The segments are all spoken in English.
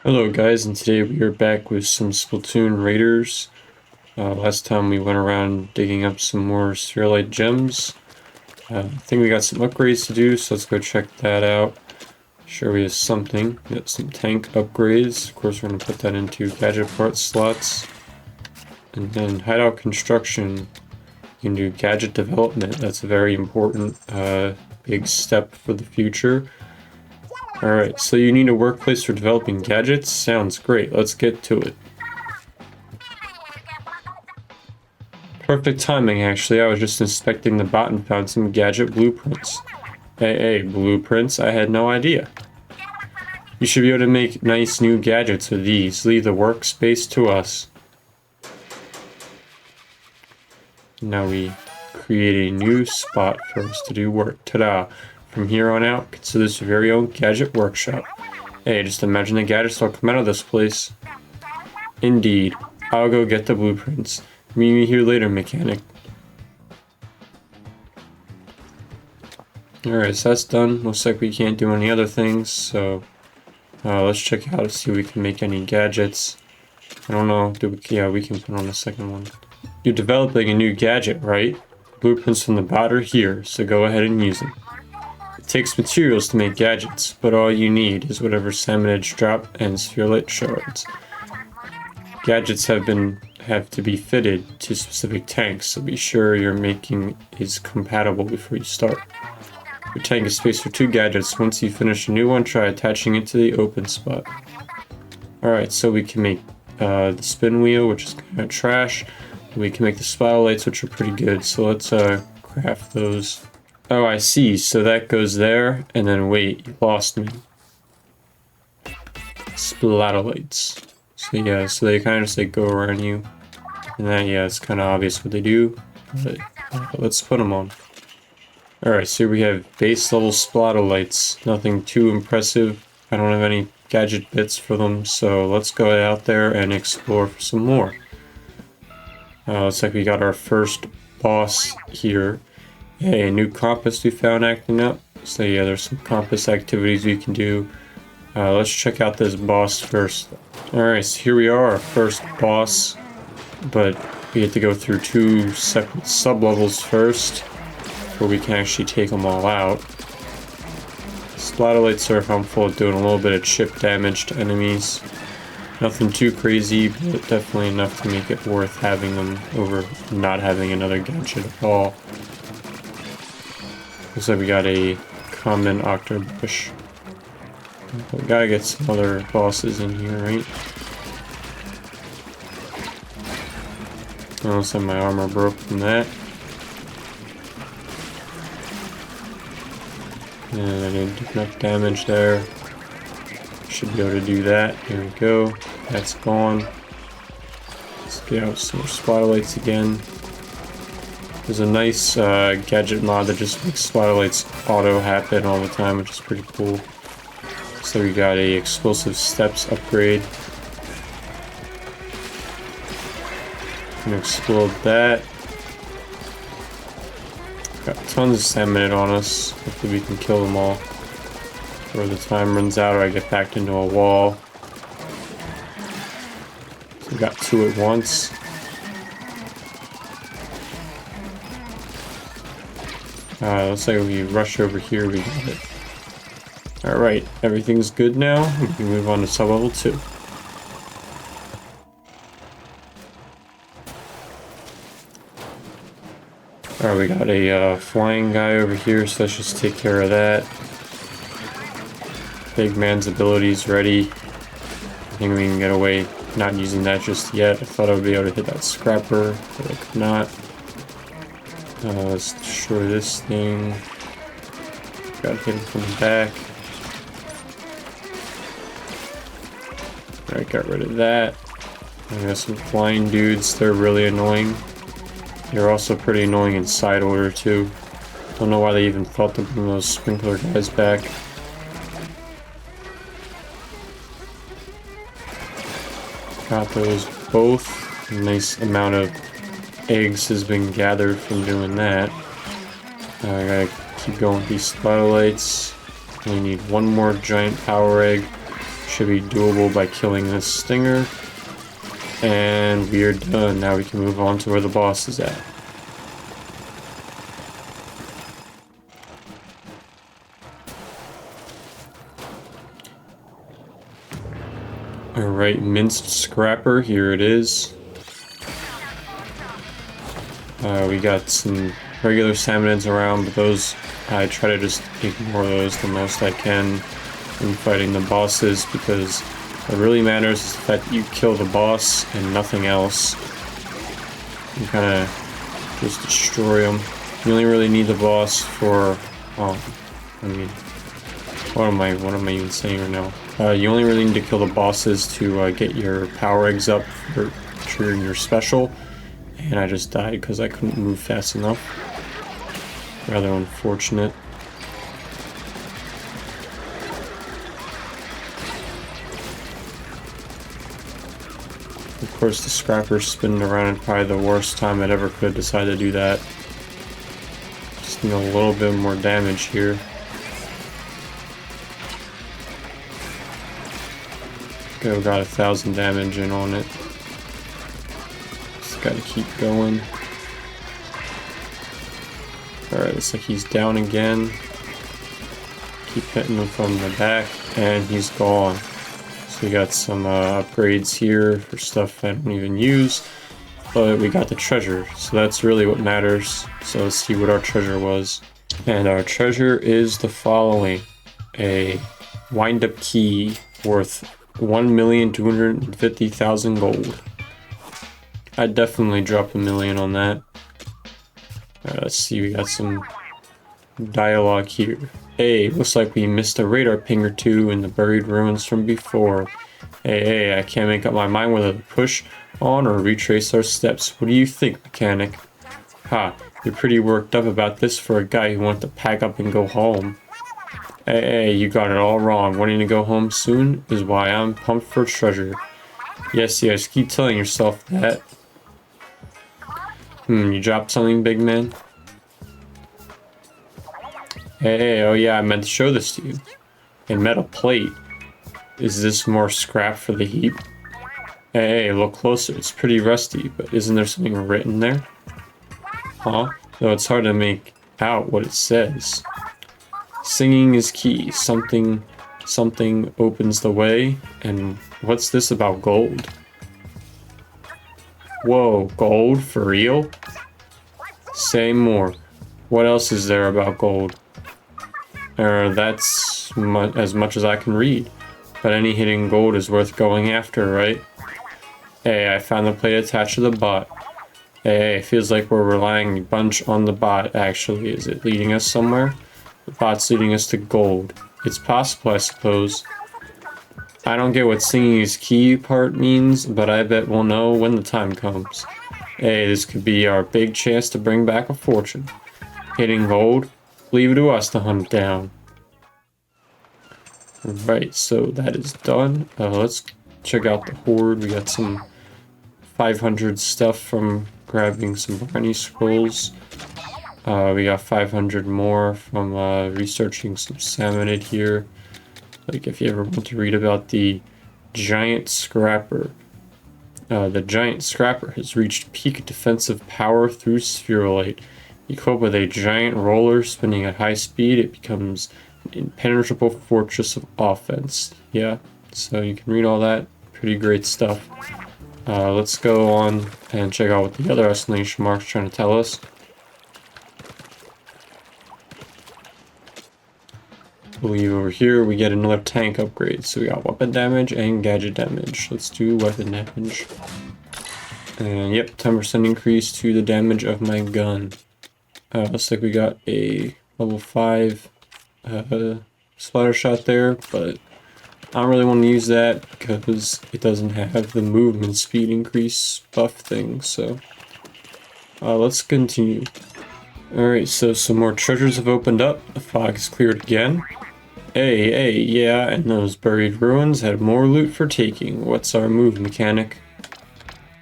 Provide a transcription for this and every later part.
Hello guys, and today we are back with some Splatoon Raiders. Last time we went around digging up some more spherulite gems. I think we got some upgrades to do, so let's go check that out. Sure, we have something. We got some tank upgrades. Of course, we're going to put that into gadget part slots. And then hideout construction. You can do gadget development. That's a very important big step for the future. Alright, so you need a workplace for developing gadgets? Sounds great, let's get to it. Perfect timing, actually. I was just inspecting the bot and found some gadget blueprints. Hey, blueprints? I had no idea. You should be able to make nice new gadgets with these. Leave the workspace to us. Now we create a new spot for us to do work. Ta-da! From here on out, consider this your very own gadget workshop. Hey, just imagine the gadgets will come out of this place. Indeed. I'll go get the blueprints. Meet me here later, mechanic. Alright, so that's done. Looks like we can't do any other things, so let's check out to see if we can make any gadgets. I don't know. Yeah, we can put on a second one. You're developing a new gadget, right? Blueprints from the bot are here, so go ahead and use them. It takes materials to make gadgets, but all you need is whatever salmon edge drop and spherulite shards. Gadgets have to be fitted to specific tanks, so be sure your making is compatible before you start. Your tank has space for 2 gadgets. Once you finish a new one, try attaching it to the open spot. Alright, so we can make the spin wheel, which is kind of trash. We can make the spotlights, which are pretty good, so let's craft those. Oh, I see. So that goes there, and then wait, you lost me. Splatolites. So yeah, so they kind of just like go around you. And then yeah, it's kind of obvious what they do. But let's put them on. Alright, so we have base level splatolites. Nothing too impressive. I don't have any gadget bits for them, so let's go out there and explore for some more. Looks like we got our first boss here. Hey, a new compass we found acting up. So yeah, there's some compass activities we can do. Let's check out this boss first. Alright, so here we are, our first boss. But we have to go through 2 separate sub-levels first, before we can actually take them all out. Splatolites are harmful at doing a little bit of chip damage to enemies. Nothing too crazy, but definitely enough to make it worth having them over not having another gadget at all. Looks like we got a common octopus. We gotta get some other bosses in here, right? Looks like my armor broke from that. And I didn't do enough damage there. Should be able to do that. Here we go. That's gone. Let's get out some more spotlights again. There's a nice gadget mod that just makes spotlights auto happen all the time, which is pretty cool. So we got a explosive steps upgrade. Gonna explode that. Got tons of salmon on us. Hopefully we can kill them all before the time runs out or I get backed into a wall. So we got 2 at once. Looks like we rush over here, we got it. Alright, everything's good now. We can move on to sub-level 2. Alright, we got a flying guy over here, so let's just take care of that. Big man's abilities ready. I think we can get away not using that just yet. I thought I would be able to hit that scrapper, but I could not. Let's destroy this thing. Gotta hit him from the back. Alright, got rid of that. I got some flying dudes, they're really annoying. They're also pretty annoying in side order too. Don't know why they even thought to bring those sprinkler guys back. Got those both. A nice amount of eggs has been gathered from doing that. I gotta keep going with these spotlights. We need one more giant power egg. should be doable by killing this stinger. And we are done. Now we can move on to where the boss is at. Alright, minced scrapper, here it is. We got some regular salmonids around, but those, I try to just ignore those the most I can in fighting the bosses, because what really matters is the fact that you kill the boss and nothing else. You kind of just destroy them. You only really need the boss for, I mean, what am I even saying right now? You only really need to kill the bosses to get your power eggs up for triggering your special. And I just died because I couldn't move fast enough. Rather unfortunate. Of course, the scrapper spinning around at probably the worst time I'd ever could decide to do that. Just need a little bit more damage here. Okay, we got 1,000 damage in on it. Just gotta keep going. Alright, looks like he's down again. Keep hitting him from the back, and he's gone. So we got some upgrades here for stuff I don't even use. But we got the treasure, so that's really what matters. So let's see what our treasure was. And our treasure is the following. A wind-up key worth 1,250,000 gold. I'd definitely drop $1 million on that. Let's see, we got some dialogue here. Hey, looks like we missed a radar ping or two in the buried ruins from before. Hey, I can't make up my mind whether to push on or retrace our steps. What do you think, mechanic? Ha, you're pretty worked up about this for a guy who wants to pack up and go home. Hey, you got it all wrong. Wanting to go home soon is why I'm pumped for treasure. Yes, keep telling yourself that. You dropped something, big man? Hey, oh yeah, I meant to show this to you. A metal plate. Is this more scrap for the heap? Hey, look closer. It's pretty rusty, but isn't there something written there? Huh? Though it's hard to make out what it says. Singing is key. Something opens the way. And what's this about gold? Whoa, gold? For real? Say more. What else is there about gold? That's as much as I can read. But any hidden gold is worth going after, right? Hey, I found the plate attached to the bot. Hey, feels like we're relying a bunch on the bot, actually. Is it leading us somewhere? The bot's leading us to gold. It's possible, I suppose. I don't get what singing is key part means, but I bet we'll know when the time comes. Hey, this could be our big chance to bring back a fortune. Hitting gold? Leave it to us to hunt it down. Right, so that is done. Let's check out the hoard. We got some 500 stuff from grabbing some brownie scrolls. We got 500 more from researching some salmonid here. Like if you ever want to read about the giant scrapper. The giant scrapper has reached peak defensive power through spherulite. Equipped with a giant roller spinning at high speed, it becomes an impenetrable fortress of offense. Yeah, so you can read all that. Pretty great stuff. Let's go on and check out what the other exclamation mark's trying to tell us. I believe over here we get another tank upgrade. So we got weapon damage and gadget damage. Let's do weapon damage. And yep, 10% increase to the damage of my gun. Looks like we got a level 5 splatter shot there, but I don't really want to use that because it doesn't have the movement speed increase buff thing, so let's continue. Alright, so some more treasures have opened up. The fog is cleared again. Hey, yeah, and those buried ruins had more loot for taking. What's our move, mechanic?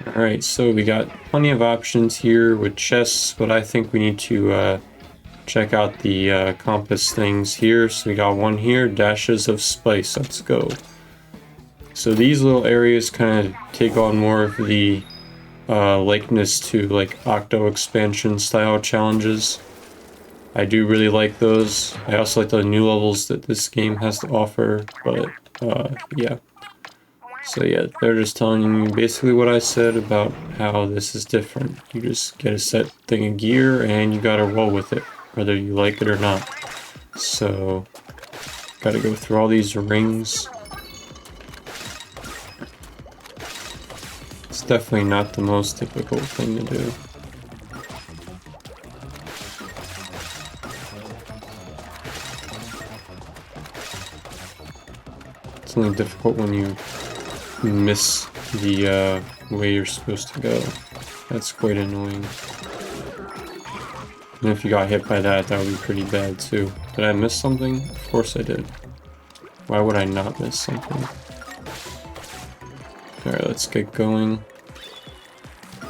Alright, so we got plenty of options here with chests, but I think we need to check out the compass things here. So we got one here, dashes of spice. Let's go. So these little areas kind of take on more of the likeness to like Octo expansion style challenges. I do really like those. I also like the new levels that this game has to offer, but yeah. So yeah, they're just telling you basically what I said about how this is different. You just get a set thing of gear and you gotta roll with it, whether you like it or not. So, gotta go through all these rings. It's definitely not the most difficult thing to do. It's only difficult when you miss the way you're supposed to go. That's quite annoying. And if you got hit by that, that would be pretty bad too. Did I miss something? Of course I did. Why would I not miss something? Alright, let's get going.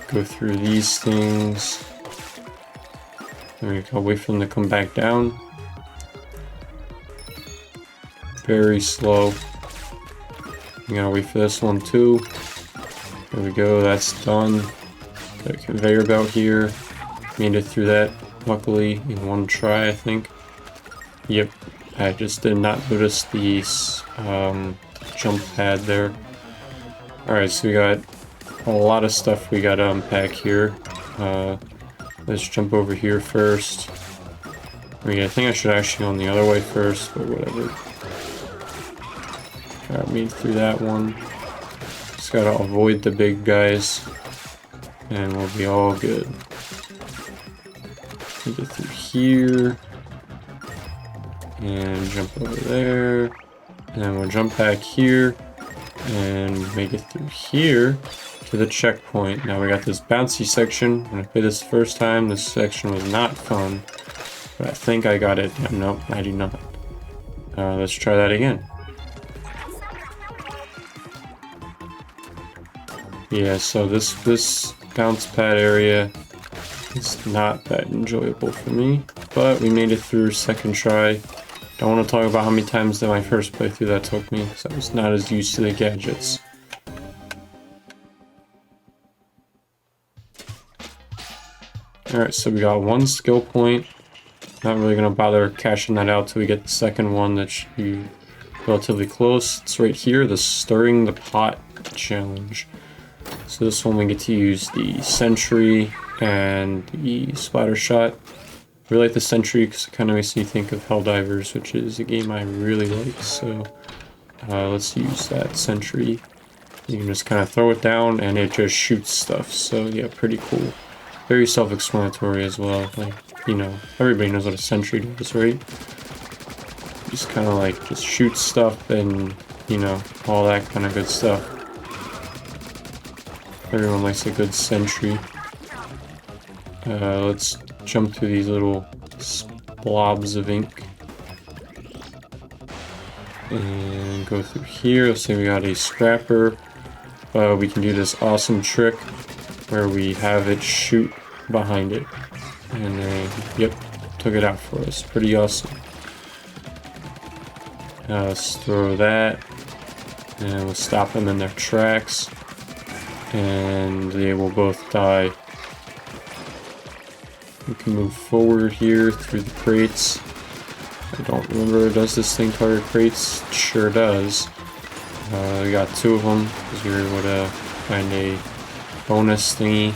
Go through these things. There we go, wait for them to come back down. Very slow. You gotta wait for this one too. There we go, that's done. Got a conveyor belt here. Made it through that, luckily, in one try, I think. Yep, I just did not notice the jump pad there. Alright, so we got a lot of stuff we gotta unpack here. Let's jump over here first. I think I should actually go on the other way first, but whatever. Got me through that one. Just gotta avoid the big guys, and we'll be all good. We get through here, and jump over there, and then we'll jump back here, and make it through here to the checkpoint. Now we got this bouncy section. When I played this the first time, this section was not fun, but I think I got it. Nope, I do not. Let's try that again. Yeah, so this bounce pad area is not that enjoyable for me, but we made it through second try. Don't want to talk about how many times that my first playthrough that took me, because I was not as used to the gadgets. Alright, so we got one skill point. Not really going to bother cashing that out till we get the second one that should be relatively close. It's right here, the Stirring the Pot challenge. So this one we get to use the Sentry and the Splatter Shot. I really like the Sentry because it kind of makes me think of Helldivers, which is a game I really like. So let's use that Sentry. You can just kind of throw it down and it just shoots stuff. So yeah, pretty cool. Very self-explanatory as well. Like, you know, everybody knows what a Sentry does, right? Just kind of like just shoot stuff and, you know, all that kind of good stuff. Everyone likes a good Sentry. Let's jump through these little blobs of ink. And go through here. Let's say we got a scrapper. We can do this awesome trick where we have it shoot behind it. And then, yep, took it out for us. Pretty awesome. Let's throw that. And we'll stop them in their tracks. And they will both die. We can move forward here through the crates. I don't remember, does this thing target crates? It sure does. We got two of them because we were able to find a bonus thingy.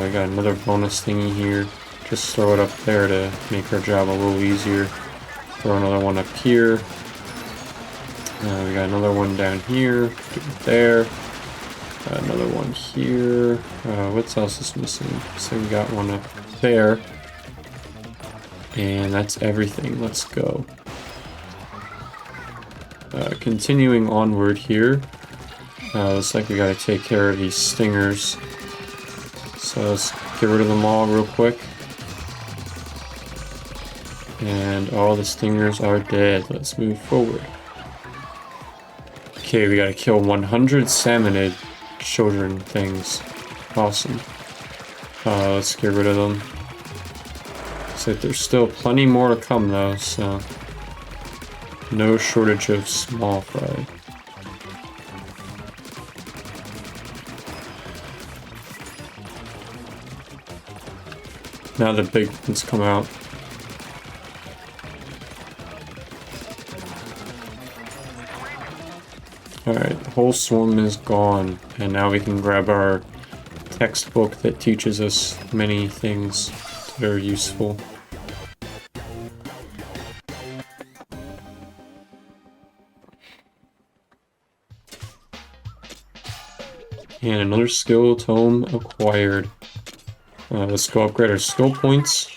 We got another bonus thingy here. Just throw it up there to make our job a little easier. Throw another one up here. We got another one down here. Get it there. Another one here. What else is missing? So we got one up there. And that's everything. Let's go. Continuing onward here. Looks like we gotta take care of these stingers. So let's get rid of them all real quick. And all the stingers are dead. Let's move forward. Okay, we gotta kill 100 salmonid children things. Awesome. Let's get rid of them. Looks like there's still plenty more to come though, so no shortage of small fry. Now the big ones come out. Alright, the whole swarm is gone, and now we can grab our textbook that teaches us many things that are useful. And another skill tome acquired. Let's go upgrade our skill points.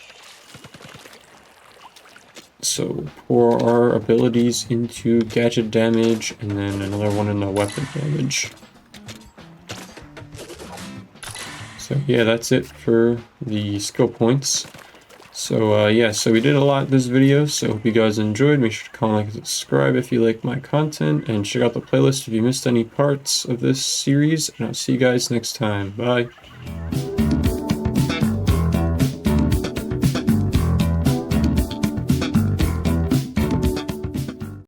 So pour our abilities into gadget damage, and then another one in the weapon damage. So yeah, that's it for the skill points. So yeah, so we did a lot this video, so hope you guys enjoyed. Make sure to comment, like, and subscribe if you like my content, and check out the playlist if you missed any parts of this series, and I'll see you guys next time. Bye!